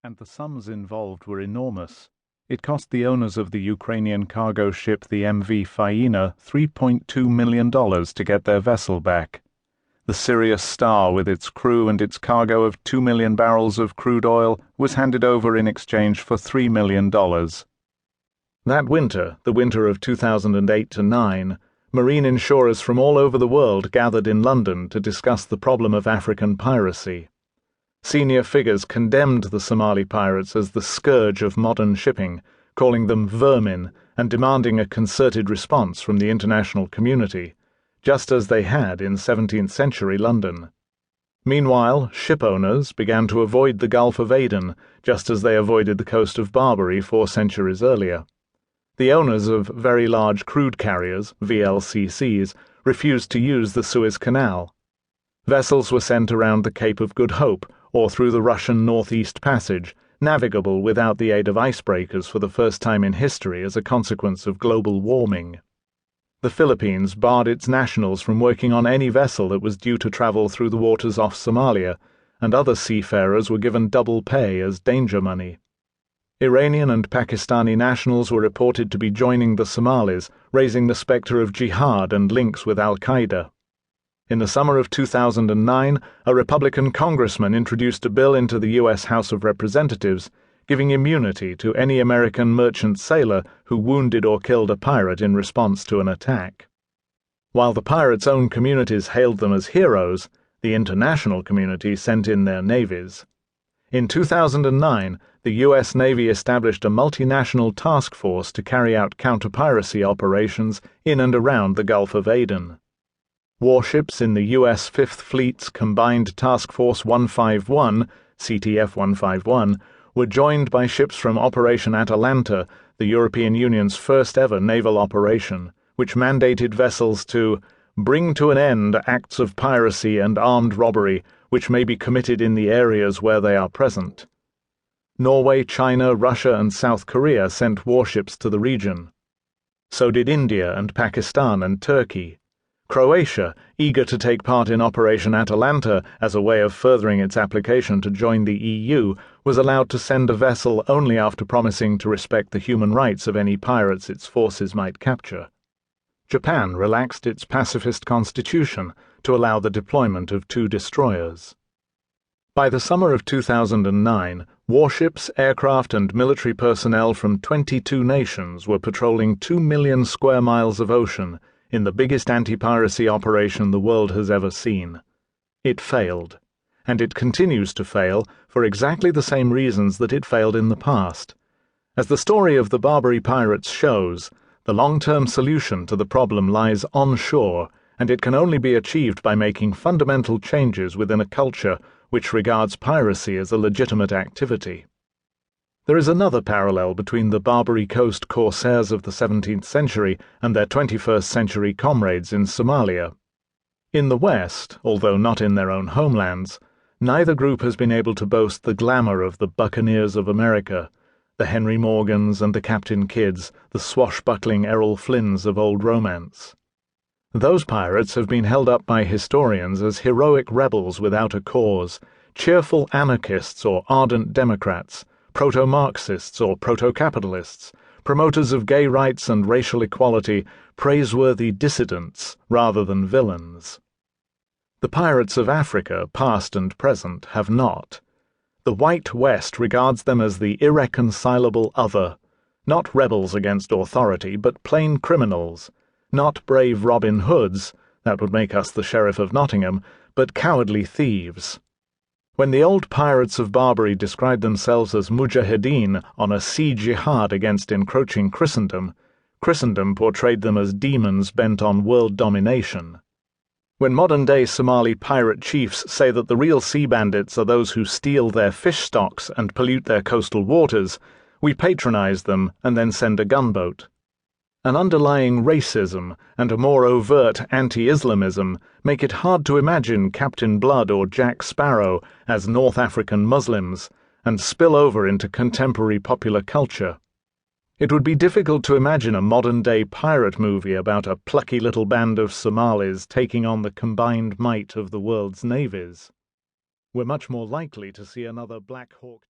and the sums involved were enormous. It cost the owners of the Ukrainian cargo ship the MV Faina $3.2 million to get their vessel back. The Sirius Star, with its crew and its cargo of 2 million barrels of crude oil, was handed over in exchange for $3 million. That winter, the winter of 2008-9, marine insurers from all over the world gathered in London to discuss the problem of African piracy. Senior figures condemned the Somali pirates as the scourge of modern shipping, calling them vermin and demanding a concerted response from the international community, just as they had in 17th-century London. Meanwhile, ship owners began to avoid the Gulf of Aden, just as they avoided the coast of Barbary 4 centuries earlier. The owners of very large crude carriers, VLCCs, refused to use the Suez Canal. Vessels were sent around the Cape of Good Hope or through the Russian Northeast Passage, navigable without the aid of icebreakers for the first time in history as a consequence of global warming. The Philippines barred its nationals from working on any vessel that was due to travel through the waters off Somalia, and other seafarers were given double pay as danger money. Iranian and Pakistani nationals were reported to be joining the Somalis, raising the spectre of jihad and links with al-Qaeda. In the summer of 2009, a Republican congressman introduced a bill into the U.S. House of Representatives giving immunity to any American merchant sailor who wounded or killed a pirate in response to an attack. While the pirates' own communities hailed them as heroes, the international community sent in their navies. In 2009, the U.S. Navy established a multinational task force to carry out counter-piracy operations in and around the Gulf of Aden. Warships in the U.S. Fifth Fleet's Combined Task Force 151, CTF 151, were joined by ships from Operation Atalanta, the European Union's first-ever naval operation, which mandated vessels to bring to an end acts of piracy and armed robbery which may be committed in the areas where they are present. Norway, China, Russia, and South Korea sent warships to the region. So did India and Pakistan and Turkey. Croatia, eager to take part in Operation Atalanta as a way of furthering its application to join the EU, was allowed to send a vessel only after promising to respect the human rights of any pirates its forces might capture. Japan relaxed its pacifist constitution to allow the deployment of 2 destroyers. By the summer of 2009, warships, aircraft, and military personnel from 22 nations were patrolling 2 million square miles of ocean in the biggest anti-piracy operation the world has ever seen. It failed, and it continues to fail for exactly the same reasons that it failed in the past. As the story of the Barbary pirates shows, the long-term solution to the problem lies onshore, and it can only be achieved by making fundamental changes within a culture which regards piracy as a legitimate activity. There is another parallel between the Barbary coast Corsairs of the 17th century and their 21st century comrades in Somalia. In the West, although not in their own homelands, neither group has been able to boast the glamour of the buccaneers of America, the Henry Morgans and the Captain Kidds, the swashbuckling Errol Flynns of old romance. Those pirates have been held up by historians as heroic rebels without a cause, cheerful anarchists or ardent Democrats, proto-Marxists or proto-capitalists, promoters of gay rights and racial equality, praiseworthy dissidents rather than villains. The pirates of Africa, past and present, have not. The White West regards them as the irreconcilable other, not rebels against authority, but plain criminals, not brave Robin Hoods, that would make us the Sheriff of Nottingham, but cowardly thieves. When the old pirates of Barbary described themselves as mujahideen on a sea jihad against encroaching Christendom, Christendom portrayed them as demons bent on world domination. When modern-day Somali pirate chiefs say that the real sea bandits are those who steal their fish stocks and pollute their coastal waters, we patronize them and then send a gunboat. An underlying racism and a more overt anti-Islamism make it hard to imagine Captain Blood or Jack Sparrow as North African Muslims and spill over into contemporary popular culture. It would be difficult to imagine a modern-day pirate movie about a plucky little band of Somalis taking on the combined might of the world's navies. We're much more likely to see another Black Hawk